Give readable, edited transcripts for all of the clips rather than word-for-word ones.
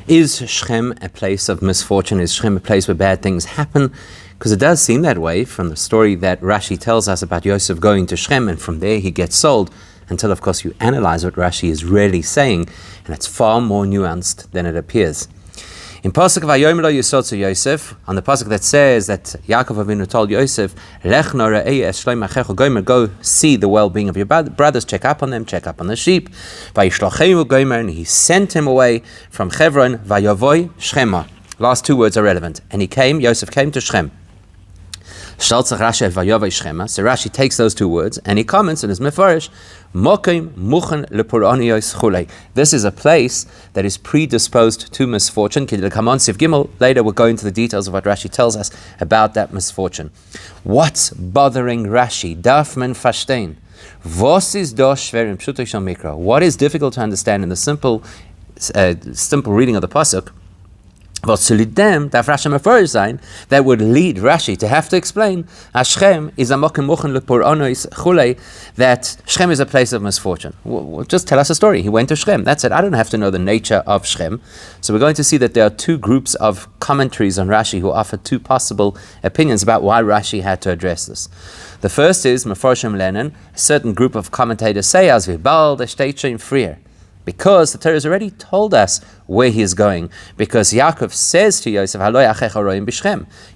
Is Shechem a place of misfortune? Is Shechem a place where bad things happen? Because it does seem that way from the story that Rashi tells us about Yosef going to Shechem, and from there he gets sold, until of course you analyze what Rashi is really saying, and it's far more nuanced than it appears. In Pasuk Vayomer lo Yisod to Yosef, on the Pasuk that says that Yaakov Avinu told Yosef, Lech nora'ei es shloim achecho gomer, go see the well-being of your brothers, check up on them, check up on the sheep. Vayishlachemu gomer, and he sent him away from Hebron, Vayavoy Shechema. Last two words are relevant. And Yosef came to Shechem. So Rashi takes those two words and he comments in his Mefarish, this is a place that is predisposed to misfortune. Later we'll go into the details of what Rashi tells us about that misfortune. What's bothering Rashi? What is difficult to understand in the simple reading of the Pasuk? That would lead Rashi to have to explain that Shechem is a place of misfortune. Just tell us a story. He went to Shechem. That's it. I don't have to know the nature of Shechem. So we're going to see that there are two groups of commentaries on Rashi who offer two possible opinions about why Rashi had to address this. The first is Meforshim Lenin. A certain group of commentators say, as we bald freer. Because the Torah has already told us where he is going. Because Yaakov says to Yosef,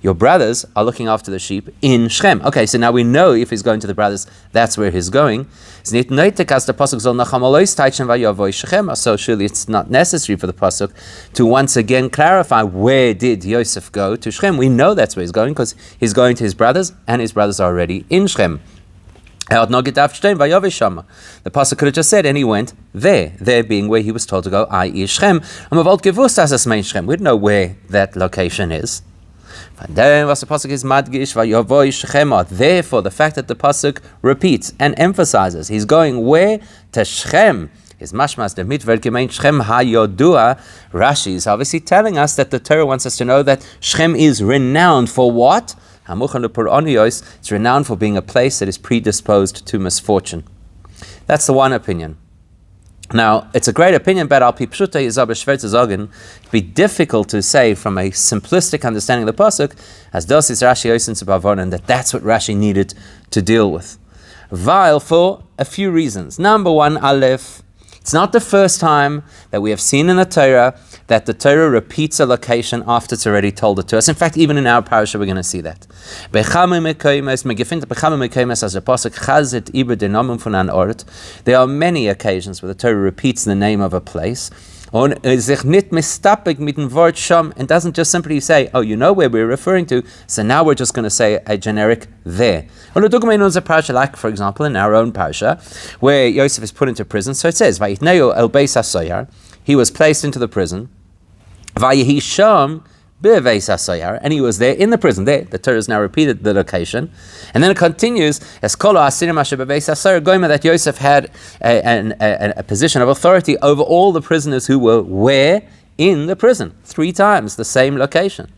your brothers are looking after the sheep in Shechem. Okay, so now we know if he's going to the brothers, that's where he's going. So surely it's not necessary for the Pasuk to once again clarify where did Yosef go to Shechem. We know that's where he's going because he's going to his brothers and his brothers are already in Shechem. The pasuk could have just said, and he went there being where he was told to go, i.e. Shechem. We don't know where that location is. Therefore, the fact that the pasuk repeats and emphasizes he's going where? To Shechem. Is mashmas the mitver gemeint Shechem hayodua. Rashi is obviously telling us that the Torah wants us to know that Shechem is renowned for what? It's renowned for being a place that is predisposed to misfortune. That's the one opinion. Now, it's a great opinion, but it'd be difficult to say from a simplistic understanding of the pasuk, as does this Rashi and that that's what Rashi needed to deal with. Vile for a few reasons. Number one, Aleph. It's not the first time that we have seen in the Torah that the Torah repeats a location after it's already told it to us. In fact, even in our parasha, we're going to see that. There are many occasions where the Torah repeats the name of a place. And doesn't just simply say, oh, you know where we're referring to, so now we're just going to say a generic there. Like, for example, in our own parasha, where Yosef is put into prison, so it says, he was placed into the prison, and he was there in the prison. There, the Torah has now repeated the location. And then it continues, that Yosef had a position of authority over all the prisoners who were where? In the prison. 3 times the same location.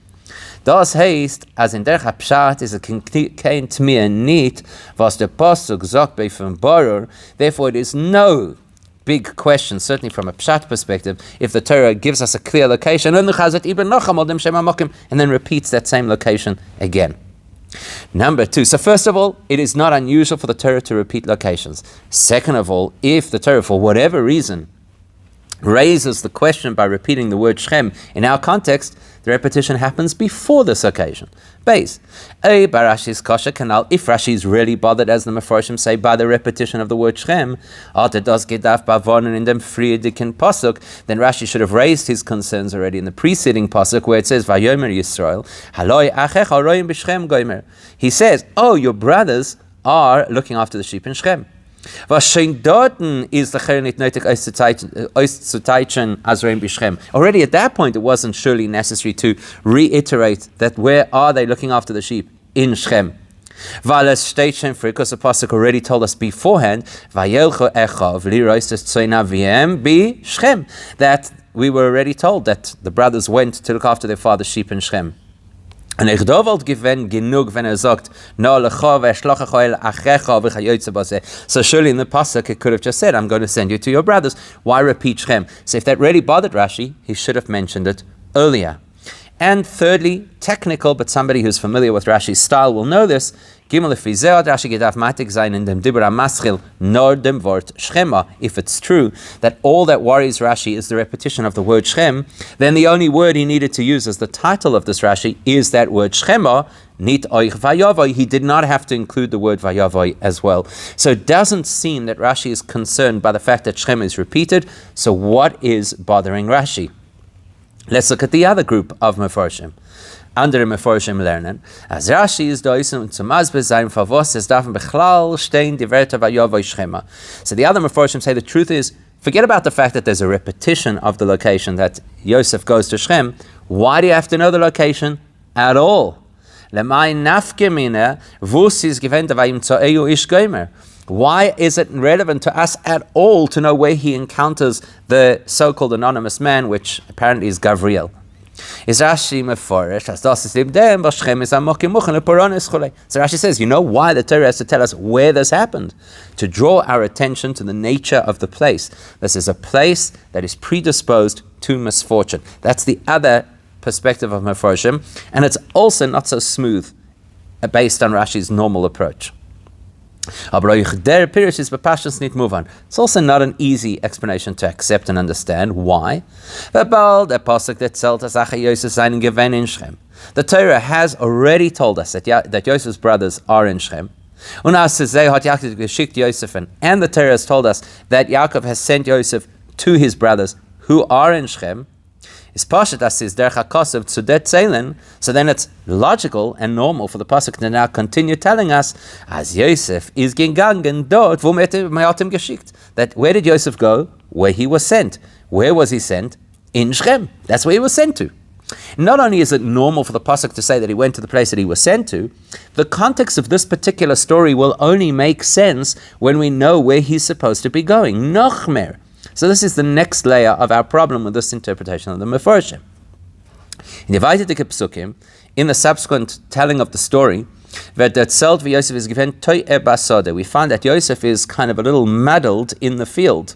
Das heißt, as in der Pshat is a kennt mir nicht, was der Pasuk sagt bei von Boror. Therefore, it is no big question, certainly from a Pshat perspective, if the Torah gives us a clear location, and then repeats that same location again. Number 2, so first of all, it is not unusual for the Torah to repeat locations. Second of all, if the Torah, for whatever reason, raises the question by repeating the word Shechem, in our context, the repetition happens before this occasion. Base. If Rashi is really bothered, as the Meforshim say, by the repetition of the word Shechem, then Rashi should have raised his concerns already in the preceding pasuk where it says, Vayomer Yisrael, he says, oh, your brothers are looking after the sheep in Shechem. Already at that point, it wasn't surely necessary to reiterate that where are they looking after the sheep? In Shechem. Because the pasuk already told us beforehand that we were already told that the brothers went to look after their father's sheep in Shechem. Und ich da wollte gewinnen genug, wenn sagt, no lecha ve'shlocha el achecha v'chayotze b'aseh. So surely in the pasuk it could have just said, I'm going to send you to your brothers. Why repeat Shechem? So if that really bothered Rashi, he should have mentioned it earlier. And thirdly, technical, but somebody who's familiar with Rashi's style will know this. Gimel Efizeh Rashi gedarf matik sein in dem Dibur HaMaschil nor dem Wort Shechema. If it's true that all that worries Rashi is the repetition of the word Shechem, then the only word he needed to use as the title of this Rashi is that word Shechema, nit oich vayavoi. He did not have to include the word vayavoi as well. So it doesn't seem that Rashi is concerned by the fact that Shechem is repeated. So what is bothering Rashi? Let's look at the other group of Meforshim. Under Meforshim lernen, as Rashi is doisen und zum Masbe sein favos es darfen bechlal stehen die Wörter vayavoi Shechema. So the other Meforshim say the truth is, forget about the fact that there's a repetition of the location that Yosef goes to Shechem. Why do you have to know the location at all? Lemay nafke mine vus is gewend vayim tzoeu ish gomer. Why is it relevant to us at all to know where he encounters the so-called anonymous man, which apparently is Gavriel? Is Rashi meforish as das is libdem b'Shechem is amokim muchen leporanis chulei. So Rashi says, you know why the Torah has to tell us where this happened? To draw our attention to the nature of the place. This is a place that is predisposed to misfortune. That's the other perspective of Meforshim, and it's also not so smooth based on Rashi's normal approach. It's also not an easy explanation to accept and understand. Why? The Torah has already told us that Yosef's brothers are in Shechem. And the Torah has told us that Yaakov has sent Yosef to his brothers who are in Shechem. So then it's logical and normal for the pasuk to now continue telling us, as Yosef is gegangen dort, that where did Yosef go? Where he was sent. Where was he sent? In Shechem. That's where he was sent to. Not only is it normal for the pasuk to say that he went to the place that he was sent to, the context of this particular story will only make sense when we know where he's supposed to be going. Nochmer. So this is the next layer of our problem with this interpretation of the Meforshim. In the subsequent telling of the story, we find that Yosef is kind of a little muddled in the field.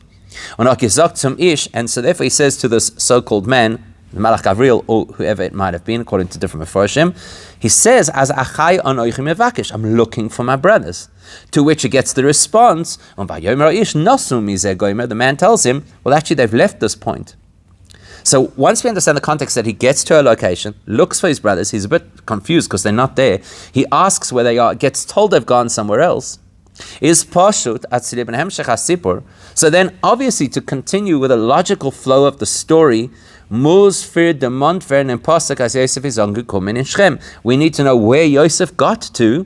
And so therefore he says to this so-called man, the Malach Gavriel, or whoever it might have been, according to different Meforshim, he says, "As achai anoichim mevakish, I'm looking for my brothers." To which he gets the response, the man tells him, well, actually they've left this point. So once we understand the context that he gets to a location, looks for his brothers, he's a bit confused because they're not there. He asks where they are, gets told they've gone somewhere else. Is pashut atzilib and hemshech hasipur. So then, obviously, to continue with a logical flow of the story, we need to know where Yosef got to,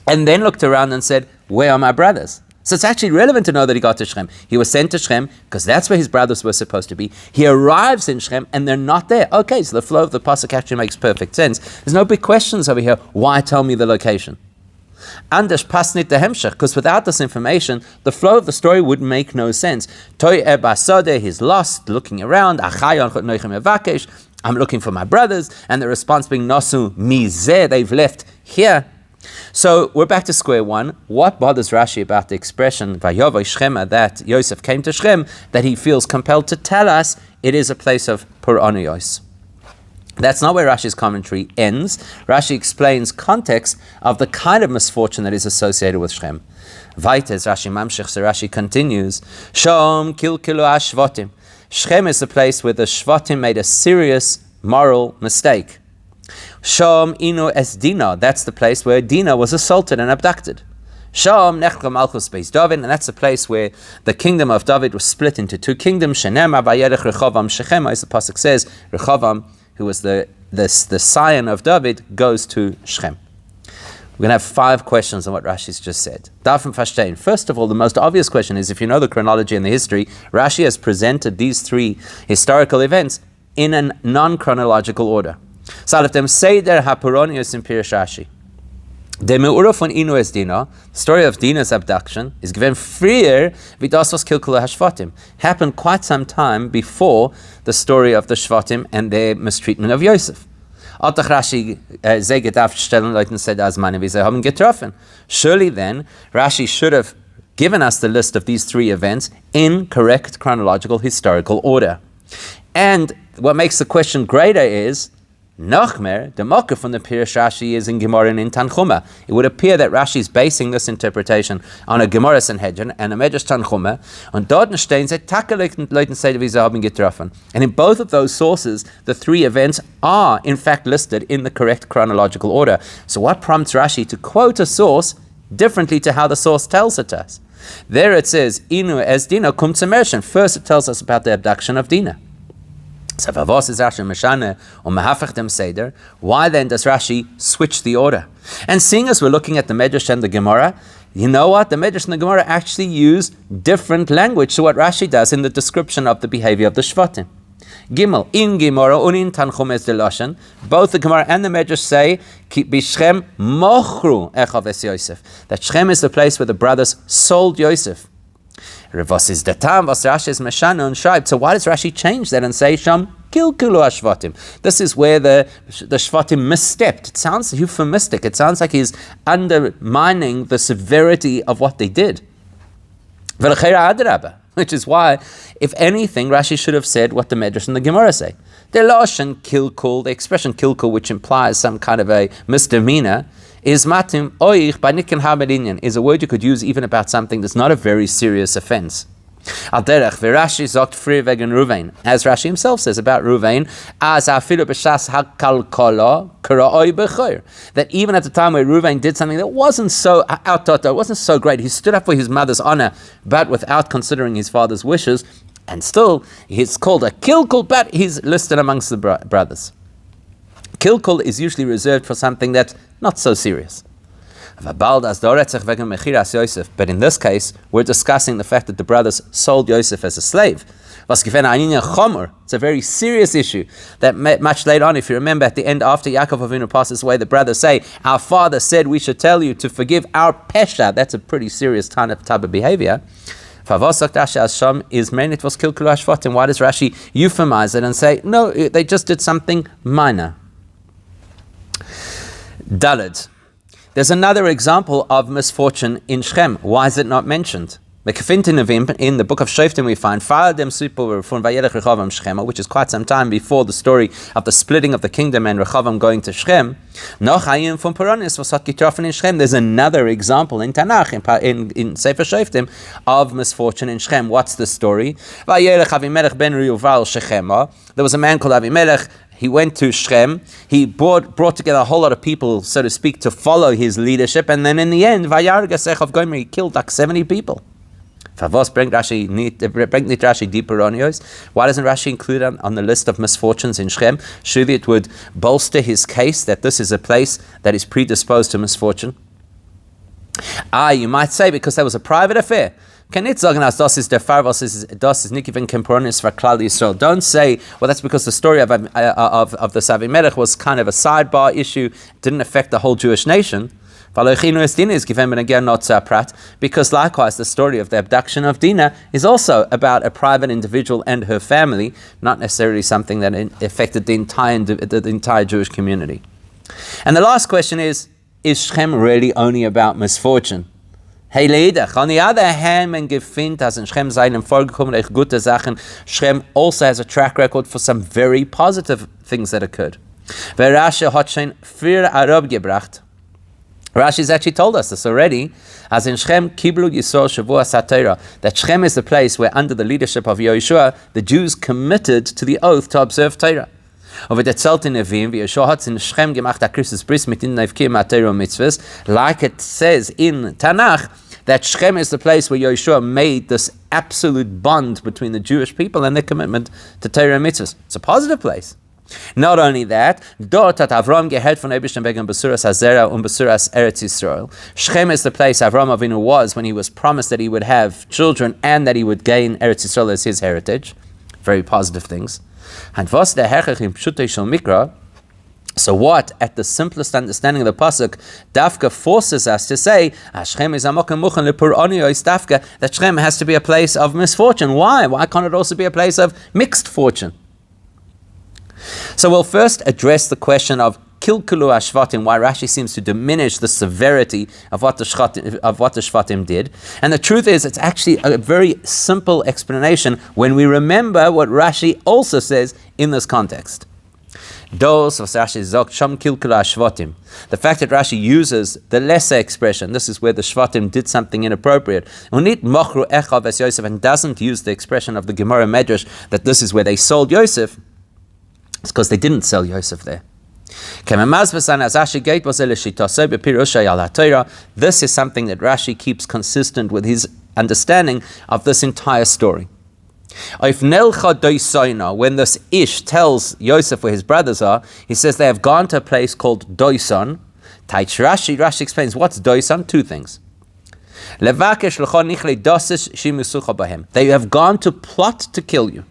and then looked around and said, where are my brothers? So it's actually relevant to know that he got to Shechem. He was sent to Shechem because that's where his brothers were supposed to be. He arrives in Shechem and they're not there. Okay, so the flow of the pasuk actually makes perfect sense. There's no big questions over here. Why tell me the location? Anders pasnit the hemshech, because without this information, the flow of the story would make no sense. He's lost, looking around. I'm looking for my brothers, and the response being Nasu mizeh, they've left here. So we're back to square one. What bothers Rashi about the expression Vayavoi Shechema, that Yosef came to Shechem, that he feels compelled to tell us it is a place of Puraniyos? That's not where Rashi's commentary ends. Rashi explains context of the kind of misfortune that is associated with Shechem. Vaites Rashi Mamshech, so Rashi continues, Shom kilkilu ashvatim. Shechem is the place where the Shvatim made a serious moral mistake. Shom inu es Dina, that's the place where Dina was assaulted and abducted. Shom nechka malchus beis David, and that's the place where the kingdom of David was split into two kingdoms. Shenema vayelech Rechovam Shechem, as the pasuk says, Rechovam, who was the scion of David, goes to Shechem. We're going to have 5 questions on what Rashi's just said. Darfen verstehen. First of all, the most obvious question is, if you know the chronology and the history, Rashi has presented these 3 historical events in a non-chronological order. Salaftem Seder HaPuronius in Pirush Rashi. The Me'ura von Inu es Dina, the story of Dina's abduction, is given freer vidas was kilkula hashvatim. Happened quite some time before the story of the Shvatim and their mistreatment of Yosef. Rashi Surely then, Rashi should have given us the list of these three events in correct chronological historical order. And what makes the question greater is, Nachmer, the Mocker from the Pirush Rashi is in Gemara and in Tanchuma. It would appear that Rashi is basing this interpretation on a Gemara Sanhedrin and a Medrash Tanchuma, and dort stehen sie Leuten say wie sie haben getroffen. And in both of those sources, the three events are in fact listed in the correct chronological order. So what prompts Rashi to quote a source differently to how the source tells it us? There it says, Inu es Dina kum zemerschen. First it tells us about the abduction of Dina. So why then does Rashi switch the order? And seeing as we're looking at the Medrash and the Gemara, you know what? The Medrash and the Gemara actually use different language to what Rashi does in the description of the behavior of the Shvatim. Gimel, in Gemara und in Tanchum es deloshen, both the Gemara and the Medrash say, Ki Shechem mochru echav es Yosef. That Shechem is the place where the brothers sold Yosef. Was is the time? Was Rashi is meshana and shayb? So why does Rashi change that and say Sham kilkulu ashvatim? This is where the shvatim misstepped. It sounds euphemistic. It sounds like he's undermining the severity of what they did. Which is why, if anything, Rashi should have said what the Medrash and the Gemara say. The lashon kilkul, the expression kilkul, which implies some kind of a misdemeanor, is matim oich by nikin hamelinyan, is a word you could use even about something that's not a very serious offense. Al derech v'Rashi zogt free wegen Ruvain, as Rashi himself says about Ruvain, as afilu b'shas hakalkala karaoi b'choir, that even at the time where Ruvain did something that wasn't so outdota, wasn't so great, he stood up for his mother's honor, but without considering his father's wishes, and still he's called a kilkul, but he's listed amongst the brothers. Kilkul is usually reserved for something that's not so serious. But in this case, we're discussing the fact that the brothers sold Yosef as a slave. It's a very serious issue that much later on, if you remember at the end after Yaakov Avinu passes away, the brothers say, our father said we should tell you to forgive our pesha. That's a pretty serious type of behavior. Why does Rashi euphemize it and say, no, they just did something minor? Daled. There's another example of misfortune in Shechem. Why is it not mentioned? In the book of Shoftim we find which is quite some time before the story of the splitting of the kingdom and Rechavam going to Shechem. There's another example in Tanakh, in Sefer Shoftim, of misfortune in Shechem. What's the story? There was a man called Avimelech. He went to Shechem. He brought together a whole lot of people, so to speak, to follow his leadership. And then in the end, he killed like 70 people. Why doesn't Rashi include it on the list of misfortunes in Shechem? Surely it would bolster his case that this is a place that is predisposed to misfortune. You might say because that was a private affair. Don't say, well, that's because the story of the Avimelech was kind of a sidebar issue, didn't affect the whole Jewish nation. Because likewise, the story of the abduction of Dinah is also about a private individual and her family, not necessarily something that affected the entire Jewish community. And the last question is Shechem really only about misfortune? Hey, Leidach. On the other hand, Shechem also has a track record for some very positive things that occurred. Rashi's actually told us this already, as in Shechem, Kiblu Yisrael Shavua Satira, that Shechem is the place where, under the leadership of Yehoshua, the Jews committed to the oath to observe Torah. Like it says in Tanakh, that Shechem is the place where Yehoshua made this absolute bond between the Jewish people and their commitment to Torah and mitzvahs. It's a positive place. Not only that, dort hat Avram gehört von Eibishtem wegen Besuras Hazera und Besuras Eretz Yisrael. Shechem is the place Avram Avinu was when he was promised that he would have children and that he would gain Eretz Yisrael as his heritage. Very positive things. And was der Herrach im Pshutei shel Mikra. So what, at the simplest understanding of the pasuk, Dafka forces us to say, Shechem is amokim muchen lepur'oni ois Dafka, that Shechem has to be a place of misfortune. Why? Why can't it also be a place of mixed fortune? So we'll first address the question of Kilkulu Ashvatim, why Rashi seems to diminish the severity of what the Shvatim did. And the truth is, it's actually a very simple explanation when we remember what Rashi also says in this context. The fact that Rashi uses the lesser expression, this is where the Shvatim did something inappropriate, and doesn't use the expression of the Gemara Medrash that this is where they sold Yosef, it's because they didn't sell Yosef there. This is something that Rashi keeps consistent with his understanding of this entire story. When this Ish tells Yosef where his brothers are, he says they have gone to a place called Doison. Rashi explains what's Doison. Two things. They have gone to plot to kill you.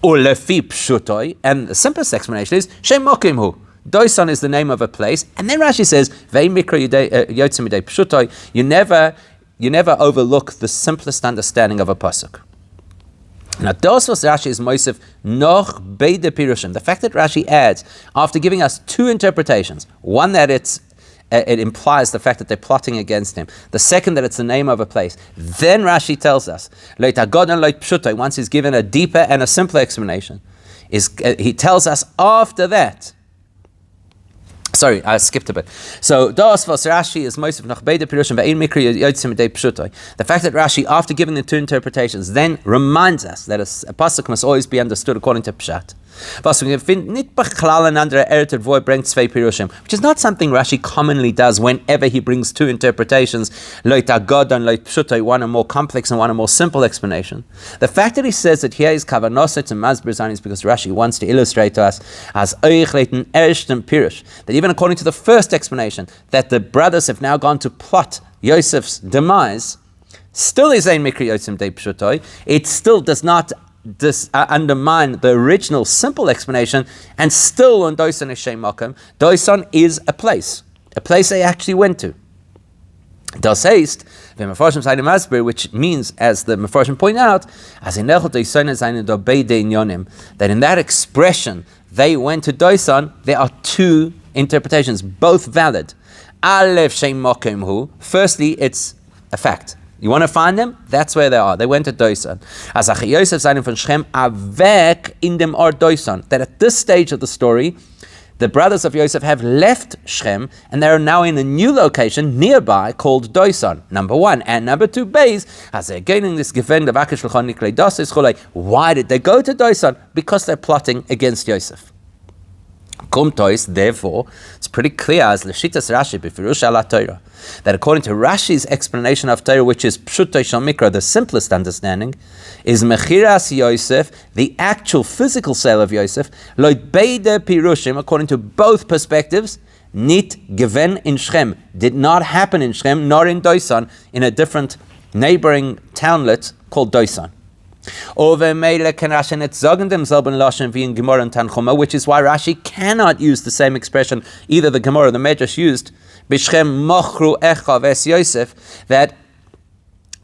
And the simplest explanation is Doison is the name of a place, and then Rashi says you never overlook the simplest understanding of a pasuk. Now, das was Rashi is Mosef noch beide pirushim. The fact that Rashi adds, after giving us two interpretations, one that it implies the fact that they're plotting against him, the second that it's the name of a place, then Rashi tells us, once he's given a deeper and a simpler explanation, he tells us after that. Sorry, I skipped a bit. So, das was Rashi is most of nach beide pirushim ve'in mikri yotzim dei pshutai. The fact that Rashi, after giving the two interpretations, then reminds us that a pasuk must always be understood according to pshat. Which is not something Rashi commonly does whenever he brings two interpretations, one a more complex and one a more simple explanation. The fact that he says that here is kavanasa to masbrizan is because Rashi wants to illustrate to us as that even according to the first explanation, that the brothers have now gone to plot Yosef's demise, still is ein mikri yotzim dei pshutai. It still does not undermine the original simple explanation, and still on Doison is Shem Makom. Doison is a place they actually went to. Das heißt, which means, as the Mefarshim point out, that in that expression, they went to Doison, there are two interpretations, both valid. Firstly, it's a fact. You want to find them? That's where they are. They went to Doison. That at this stage of the story, the brothers of Yosef have left Shechem and they are now in a new location nearby called Doison. Number one. And number two, base, as they're gaining this why did they go to Doison? Because they're plotting against Yosef. Therefore, it's pretty clear as Leshitas Rashi Befirush ala Torah that according to Rashi's explanation of Torah, which is Pshutay Shal Mikra, the simplest understanding, is Mechiras Yosef, the actual physical sale of Yosef, Loit Beide Pirushim, according to both perspectives, Nit Geven in Shechem, did not happen in Shechem, nor in Doison, in a different neighboring townlet called Doison. Which is why Rashi cannot use the same expression either the Gemara or the Medrash used, that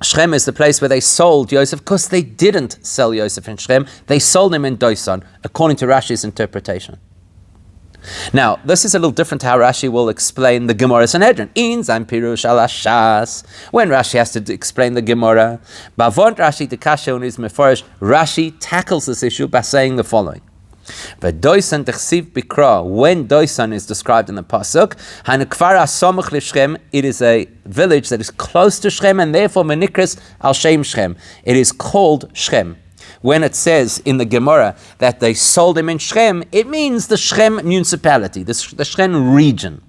Shechem is the place where they sold Yosef, because they didn't sell Yosef in Shechem, they sold him in Doison, according to Rashi's interpretation. Now, this is a little different to how Rashi will explain the Gemara Sanhedrin. In Zayin Pirush ala Shas, when Rashi has to explain the Gemara, Bavont Rashi to Kasha on his Meforish, Rashi tackles this issue by saying the following. But Doison Techsiv Bikra, when Doison is described in the Pasuk, Hanukvara Somuch Shechem, it is a village that is close to Shechem, and therefore Menikris al Shem Shechem. It is called Shechem. When it says in the Gemara that they sold him in Shechem, it means the Shechem municipality, the Shechem region,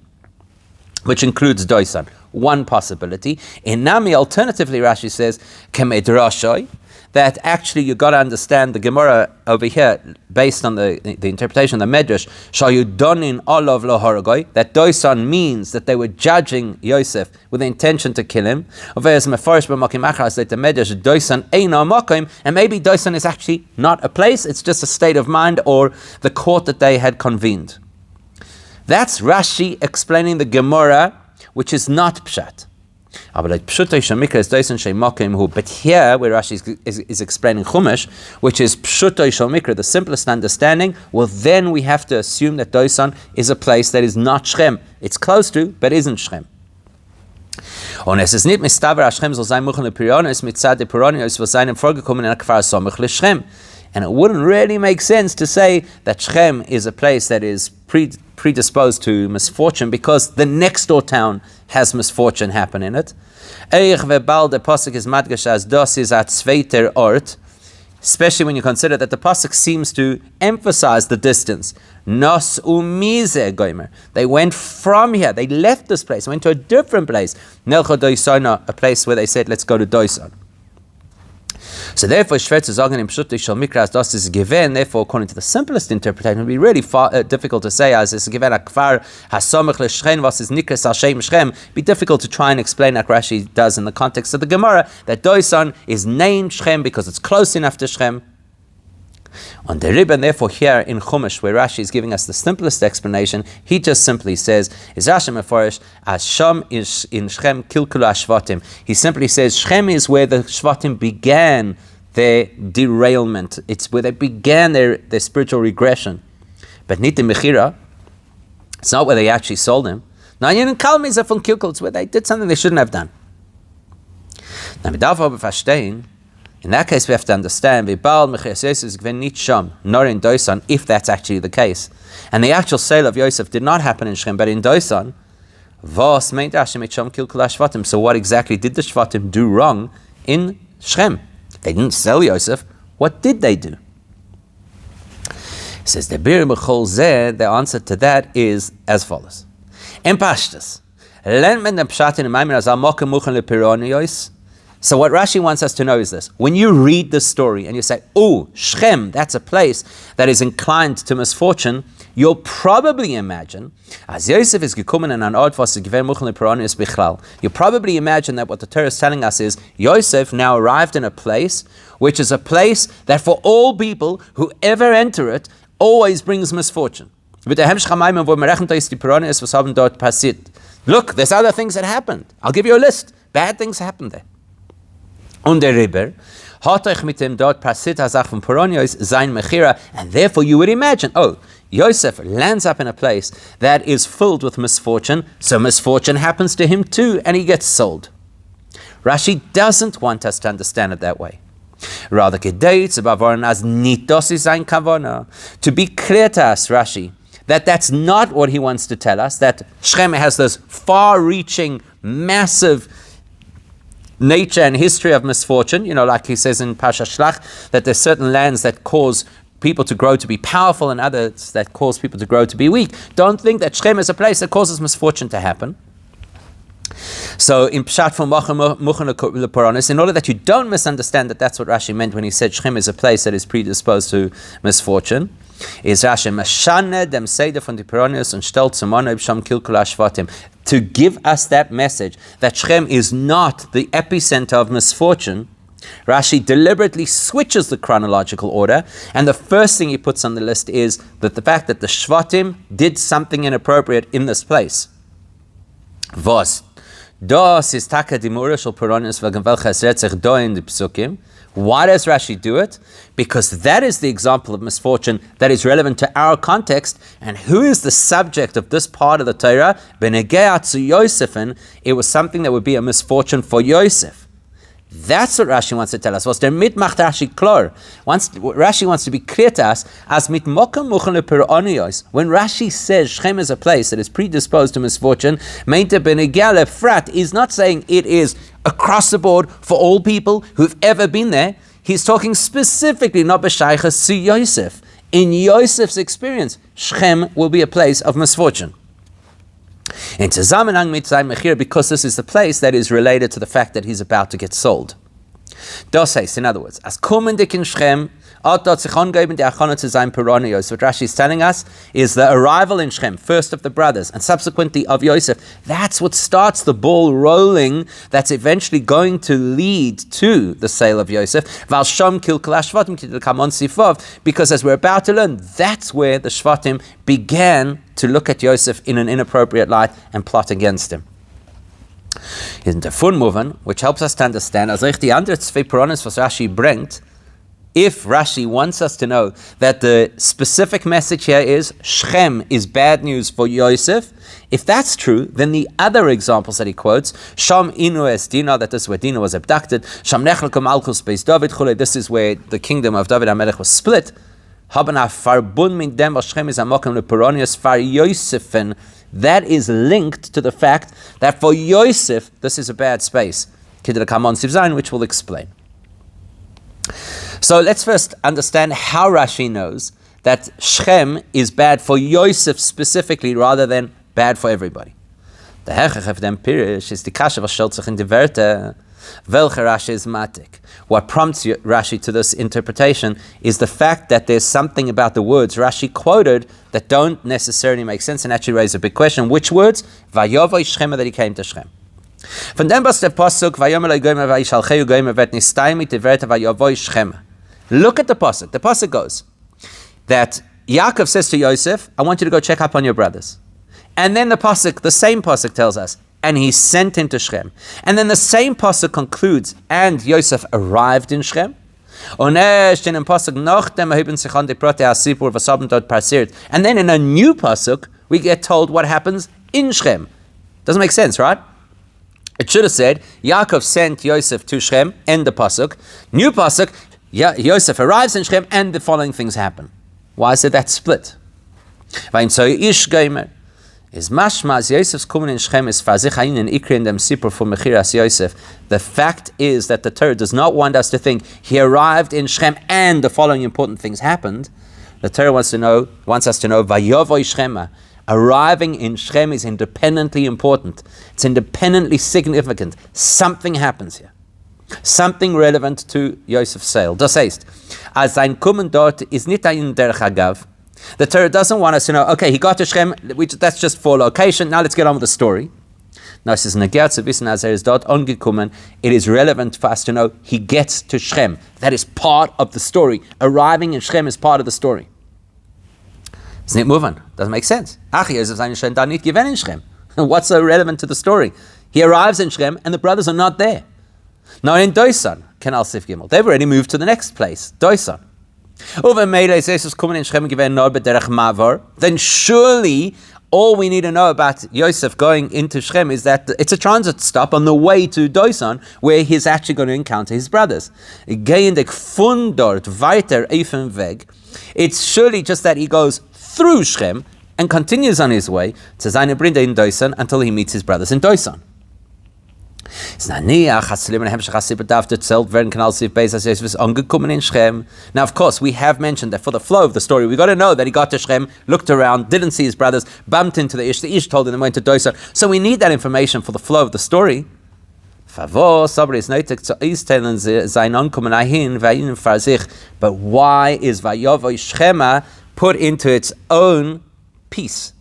which includes Doison. One possibility. In Nami, alternatively, Rashi says, Kemedrashoi, that actually you've got to understand the Gemara over here, based on the interpretation of the Medrash, Shayudonin olav lo haragoi, that Doison means that they were judging Yosef with the intention to kill him. Whereas Mefarish b'makim achras that the Medrash Doison eino makim, and maybe Doison is actually not a place; it's just a state of mind or the court that they had convened. That's Rashi explaining the Gemara, which is not pshat. But here, where Rashi is explaining Chumash, which is Pshutoi Shel Mikra, the simplest understanding, well, then we have to assume that Doisan is a place that is not Shechem. It's close to, but isn't Shechem. Und es ist nicht mistaber, dass Shechem soll sein Muchen lePironios, mitzad de Pironios, was seinem vorgekommen in der Kfar Somach leShechem. And it wouldn't really make sense to say that Shechem is a place that is predisposed to misfortune because the next door town has misfortune happen in it. Especially when you consider that the pasuk seems to emphasize the distance. Nos umize goimer. They went from here. They left this place, went to a different place. Nelcho doisona, a place where they said, let's go to Doisan. So therefore, therefore, according to the simplest interpretation, it would be really difficult to say as is given a kfar hasamach leShechem was is nikras al shem Shechem. Be difficult to try and explain like Rashi does in the context of the Gemara that Doisan is named Shechem because it's close enough to Shechem. On the Rabbi, and therefore here in Chumash, where Rashi is giving us the simplest explanation, he just simply says, "Is Rashi meforish as Sham is in Shechem kilkulu Shvatim." He simply says Shechem is where the Shvatim began their derailment. It's where they began their spiritual regression. But nit in Mechira, it's not where they actually sold him. Now in Kalmiza from Kilkul, it's where they did something they shouldn't have done. Now in that case, we have to understand if that's actually the case. And the actual sale of Yosef did not happen in Shechem, but in Doisan. So what exactly did the Shvatim do wrong in Shechem? They didn't sell Yosef. What did they do? It says, the answer to that is as follows. In Pashtus, so what Rashi wants us to know is this. When you read this story and you say, oh, Shechem, that's a place that is inclined to misfortune, you'll probably imagine, as Yosef is gekommen in an Ort, was given Muchen lePironios bichlal. You probably imagine that what the Torah is telling us is, Yosef now arrived in a place, which is a place that for all people who ever enter it, always brings misfortune. Look, there's other things that happened. I'll give you a list. Bad things happened there. Und der Rebbe hat euch mit dem dort passiert Sach von Pironios sein Mechira, and therefore you would imagine, oh, Yosef lands up in a place that is filled with misfortune, so misfortune happens to him too, and he gets sold. Rashi doesn't want us to understand it that way. Rather, to be clear to us, Rashi, that that's not what he wants to tell us, that Shechem has this far-reaching, massive nature and history of misfortune, like he says in Pasha Shlach, that there's certain lands that cause people to grow to be powerful and others that cause people to grow to be weak. Don't think that Shechem is a place that causes misfortune to happen. So in Pshat from Muchen lePironios, in order that you don't misunderstand that that's what Rashi meant when he said Shechem is a place that is predisposed to misfortune, is Rashi Mashane dem Seder von die Pironios und stellt zum Mann Sham Kilkul Ashvatim, to give us that message that Shechem is not the epicenter of misfortune. Rashi deliberately switches the chronological order, and the first thing he puts on the list is that the fact that the Shvatim did something inappropriate in this place. Was das ist taka die Mura shel Pironios wegen welches retzich do in die Psukim. Why does Rashi do it? Because that is the example of misfortune that is relevant to our context. And who is the subject of this part of the Torah? Benegea to Yosefin, it was something that would be a misfortune for Yosef. That's what Rashi wants to tell us. Was der mit macht Rashi klar. Rashi wants to be clear to us as mit mokem muchen lePironios. When Rashi says Shechem is a place that is predisposed to misfortune, meinte benegea lefrat is not saying it is across the board for all people who've ever been there. He's talking specifically not b'shaychas to Yosef. In Yosef's experience, Shechem will be a place of misfortune. In Zusammenhang mit seinem Mechir, because this is the place that is related to the fact that he's about to get sold. Das heißt, in other words, as komendik in Shechem, what Rashi is telling us is the arrival in Shechem, first of the brothers, and subsequently of Yosef. That's what starts the ball rolling that's eventually going to lead to the sale of Yosef. Because as we're about to learn, that's where the Shvatim began to look at Yosef in an inappropriate light and plot against him. In der Funmoven, which helps us to understand, as ich die andere zwei Puranas, was Rashi bringt, if Rashi wants us to know that the specific message here is Shechem is bad news for Yosef, if that's true, then the other examples that he quotes, Sham inu es Dina, that is where Dina was abducted, Sham nechelko malchus beis David chule, this is where the kingdom of David HaMelech was split, haben a farbund mit dem, was Shechem is amokim lePuronius far Yosefen, that is linked to the fact that for Yosef, this is a bad space, Kidra Kamon Siv Zayin, which we'll explain. So let's first understand how Rashi knows that Shechem is bad for Yosef specifically rather than bad for everybody. The Hechach of dem Pirish is the Kasha was stellt sich in die Werte, welche Rashi is matik. What prompts Rashi to this interpretation is the fact that there's something about the words Rashi quoted that don't necessarily make sense and actually raise a big question. Which words? Vayovoi Shechem, that he came to Shechem. Von dem was der Pasuk Vayomer goymer vayishalcheu goymer vet nistay mit verte vayovoi Shechem. Look at the pasuk. The pasuk goes that Yaakov says to Yosef, "I want you to go check up on your brothers." And then the same pasuk tells us, and he sent him to Shechem. And then the same pasuk concludes, and Yosef arrived in Shechem. And then in a new pasuk, we get told what happens in Shechem. Doesn't make sense, right? It should have said, Yaakov sent Yosef to Shechem, end the pasuk. New pasuk, Yosef arrives in Shechem, and the following things happen. Why is it that split? Is mashmas Yosef's coming in Shechem is fazichayin and ikri in them sipur for mechiras Yosef. The fact is that the Torah does not want us to think he arrived in Shechem and the following important things happened. The Torah wants us to know vayovoi Shechema. Arriving in Shechem is independently important. It's independently significant. Something happens here. Something relevant to Yosef's sale. Das heißt, als sein Kommen dort ist nicht ein derech agav. The Torah doesn't want us to know, okay, he got to Shechem, that's just for location, now let's get on with the story. No, it says, it is relevant for us to know he gets to Shechem. That is part of the story. Arriving in Shechem is part of the story. It's not moving. Doesn't make sense. What's so relevant to the story? He arrives in Shechem and the brothers are not there. Now in Doisan, Kenal Sif Gimel, they've already moved to the next place, Doisan. Then surely all we need to know about Yosef going into Shechem is that it's a transit stop on the way to Doisan where he's actually going to encounter his brothers. It's surely just that he goes through Shechem and continues on his way to seine Brinde in Doisan until he meets his brothers in Doisan. Now, of course, we have mentioned that for the flow of the story, we got to know that he got to Shechem, looked around, didn't see his brothers, bumped into the Ish told him they went to Doisan. So we need that information for the flow of the story. But why is Vayovoi Shechema put into its own piece?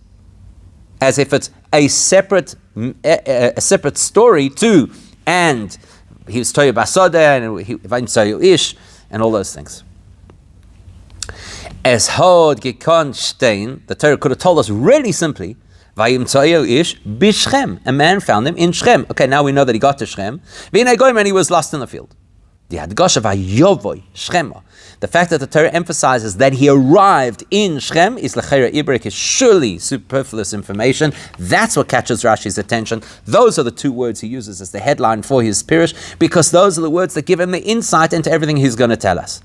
As if it's a separate story too, and he was Toya Basada and he Ish and all those things. As Hod Gekon Stein, the Torah could have told us really simply, Ish Bishchem, a man found him in Shechem. Okay, now we know that he got to Shechem. And he was lost in the field. The fact that the Torah emphasizes that he arrived in Shechem is l'cheira ibrik, is surely superfluous information. That's what catches Rashi's attention. Those are the two words he uses as the headline for his Pirush, because those are the words that give him the insight into everything he's going to tell us.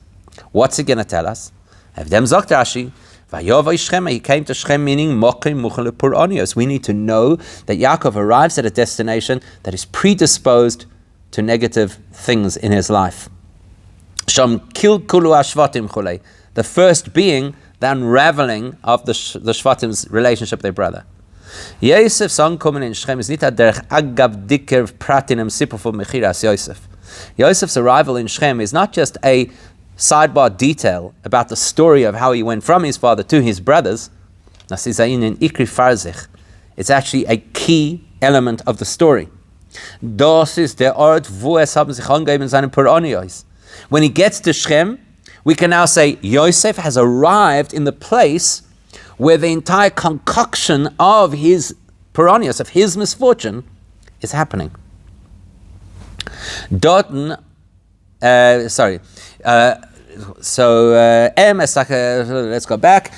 What's he going to tell us? Avdem zokt Rashi, Vayovoi Shechem, he came to Shechem, meaning mokim muchel puronios. We need to know that Yaakov arrives at a destination that is predisposed to negative things in his life. Sham kil kulu ashvatim chulei. The first being the unraveling of the Shvatim's relationship with their brother. Yosef's ankommen in Shechem is nita derech agav diker pratinem sipur mechiras Yosef. Yosef's arrival in Shechem is not just a sidebar detail about the story of how he went from his father to his brothers. It's actually a key element of the story. Das ist der Ort, wo es haben sich angegeben seine Puronios. When he gets to Shechem, we can now say Yosef has arrived in the place where the entire concoction of his Puronios, of his misfortune, is happening. Dorten, let's go back.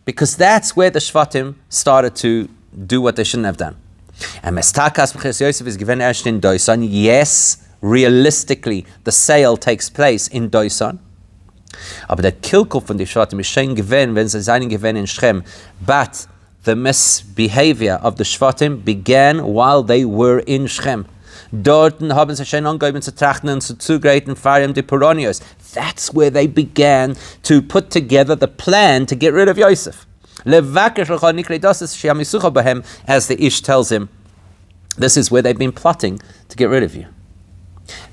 Because that's where the Shvatim started to do what they shouldn't have done. And Yosef is given in Doisan. Yes, realistically, the sale takes place in Doisan. Aber der Kilkel von den Shvatim ist schon gewesen, wenn sie seinen gewesen in Shechem. But the misbehavior of the Shvatim began while they were in Shechem. Dorten haben sie schon angegeben zu trachten und zu zugreiten Farim de Poronios. That's where they began to put together the plan to get rid of Yosef. As the Ish tells him, this is where they've been plotting to get rid of you.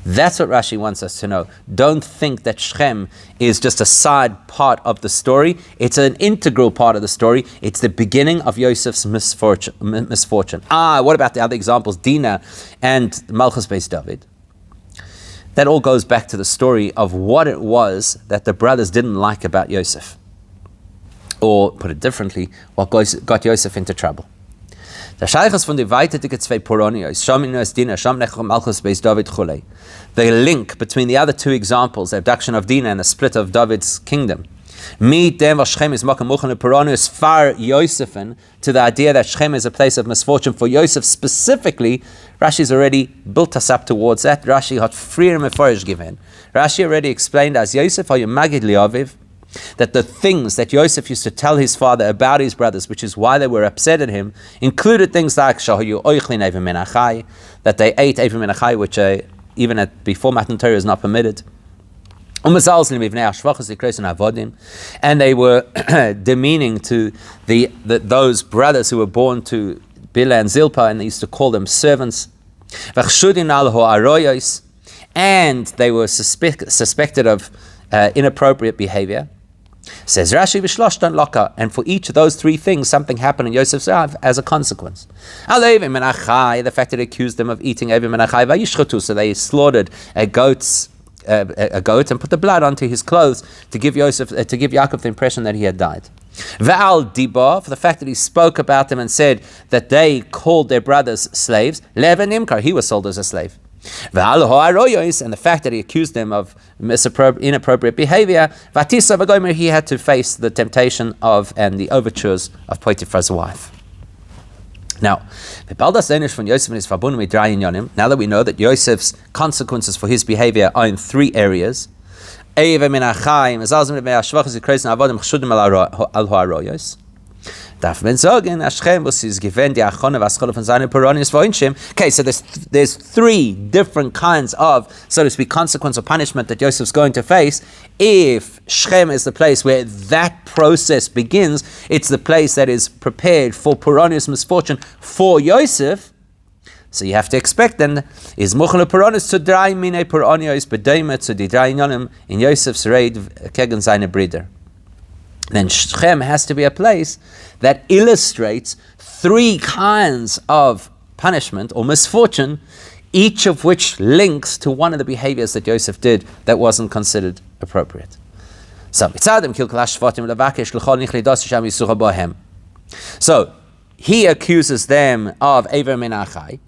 That's what Rashi wants us to know. Don't think that Shechem is just a side part of the story. It's an integral part of the story. It's the beginning of Yosef's misfortune. What about the other examples? Dinah and Malchus Beis David. That all goes back to the story of what it was that the brothers didn't like about Yosef. Or, put it differently, what got Yosef into trouble. The link between the other two examples, the abduction of Dinah and the split of David's kingdom, to the idea that Shechem is a place of misfortune for Yosef specifically, Rashi's already built us up towards that. Rashi had freer meforish given. Rashi already explained as Yosef are magid liaviv, that the things that Yosef used to tell his father about his brothers, which is why they were upset at him, included things like that they ate Evim Menachai, which even before Matan Torah is not permitted. And they were demeaning to those brothers who were born to Bilhah and Zilpah, and they used to call them servants. And they were suspected of inappropriate behavior. Says Rashi, and for each of those three things, something happened in Yosef's life as a consequence. The fact that they accused them of eating Evim Menachai, so they slaughtered a goat and put the blood onto his clothes to give Yaakov the impression that he had died. Va'al Diba, for the fact that he spoke about them and said that they called their brothers slaves. Leven Imkar, he was sold as a slave. And the fact that he accused them of inappropriate behavior, he had to face the temptation of and the overtures of Potiphar's wife. Now, now that we know that Yosef's consequences for his behavior are in three areas, Okay, so there's three different kinds of, so to speak, consequence or punishment that Yosef's going to face. If Shechem is the place where that process begins, it's the place that is prepared for Puranius misfortune for Yosef. So you have to expect then, is Muchal Puranius to dry mine Puranius bedeimet to the dry yonim in Yosef's raid kegen seine Brüder. Then Shechem has to be a place that illustrates three kinds of punishment or misfortune, each of which links to one of the behaviors that Yosef did that wasn't considered appropriate. So he accuses them of Ever Menachai.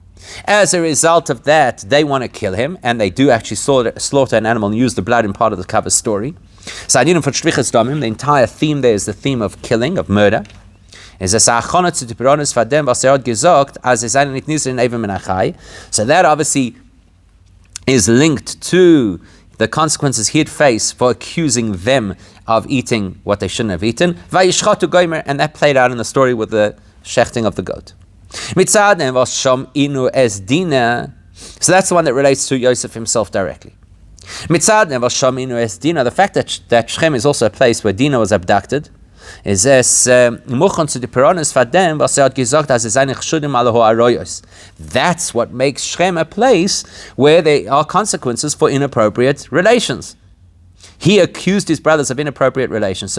As a result of that, they want to kill him, and they do actually slaughter an animal and use the blood in part of the cover story. So the entire theme there is the theme of killing, of murder. So that obviously is linked to the consequences he'd face for accusing them of eating what they shouldn't have eaten. And that played out in the story with the shechting of the goat. So that's the one that relates to Yosef himself directly. The fact that Shechem is also a place where Dinah was abducted is that's what makes Shechem a place where there are consequences for inappropriate relations. He accused his brothers of inappropriate relations.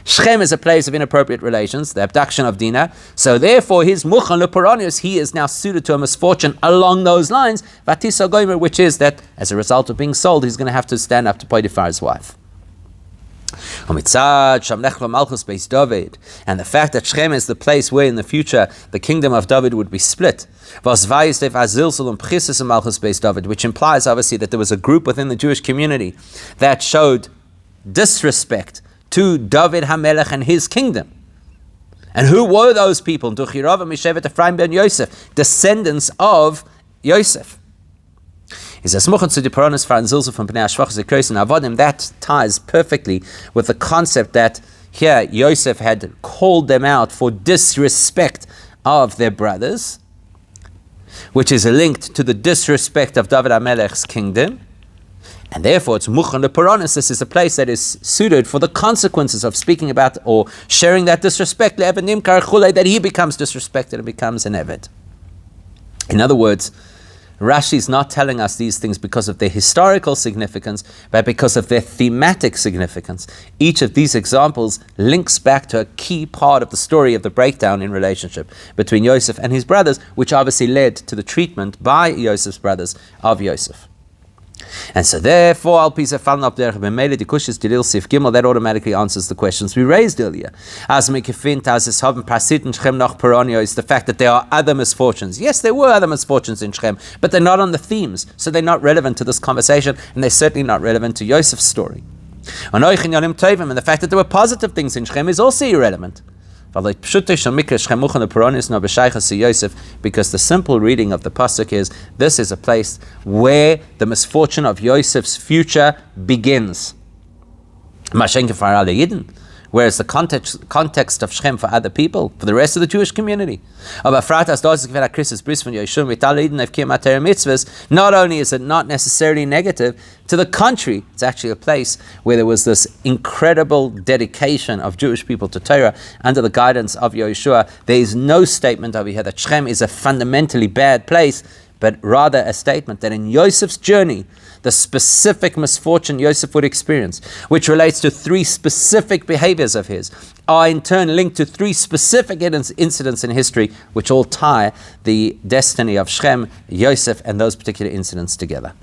Shechem is a place of inappropriate relations, the abduction of Dinah. So therefore, his muchan leporonius, he is now suited to a misfortune along those lines, vatisa gomer, which is that as a result of being sold, he's going to have to stand up to Potiphar's wife. And the fact that Shechem is the place where in the future the kingdom of David would be split, which implies obviously that there was a group within the Jewish community that showed disrespect to David HaMelech and his kingdom. And who were those people? Descendants of Yosef. That ties perfectly with the concept that here Yosef had called them out for disrespect of their brothers, which is linked to the disrespect of David HaMelech's kingdom. And therefore it's Muchan Leporanis. This is a place that is suited for the consequences of speaking about or sharing that disrespect, that he becomes disrespected and becomes an Eved. In other words, Rashi is not telling us these things because of their historical significance, but because of their thematic significance. Each of these examples links back to a key part of the story of the breakdown in relationship between Yosef and his brothers, which obviously led to the treatment by Yosef's brothers of Yosef. And so therefore, that automatically answers the questions we raised earlier. The fact that there are other misfortunes. Yes, there were other misfortunes in Shechem, but they're not on the themes, so they're not relevant to this conversation, and they're certainly not relevant to Yosef's story. And the fact that there were positive things in Shechem is also irrelevant. Because the simple reading of the pasuk is, this is a place where the misfortune of Yosef's future begins. Whereas the context of Shechem for other people, for the rest of the Jewish community. Not only is it not necessarily negative, to the contrary, it's actually a place where there was this incredible dedication of Jewish people to Torah under the guidance of Yeshua. There is no statement over here that Shechem is a fundamentally bad place, but rather a statement that in Yosef's journey, the specific misfortune Yosef would experience, which relates to 3 specific behaviors of his, are in turn linked to 3 specific incidents in history, which all tie the destiny of Shechem, Yosef, and those particular incidents together.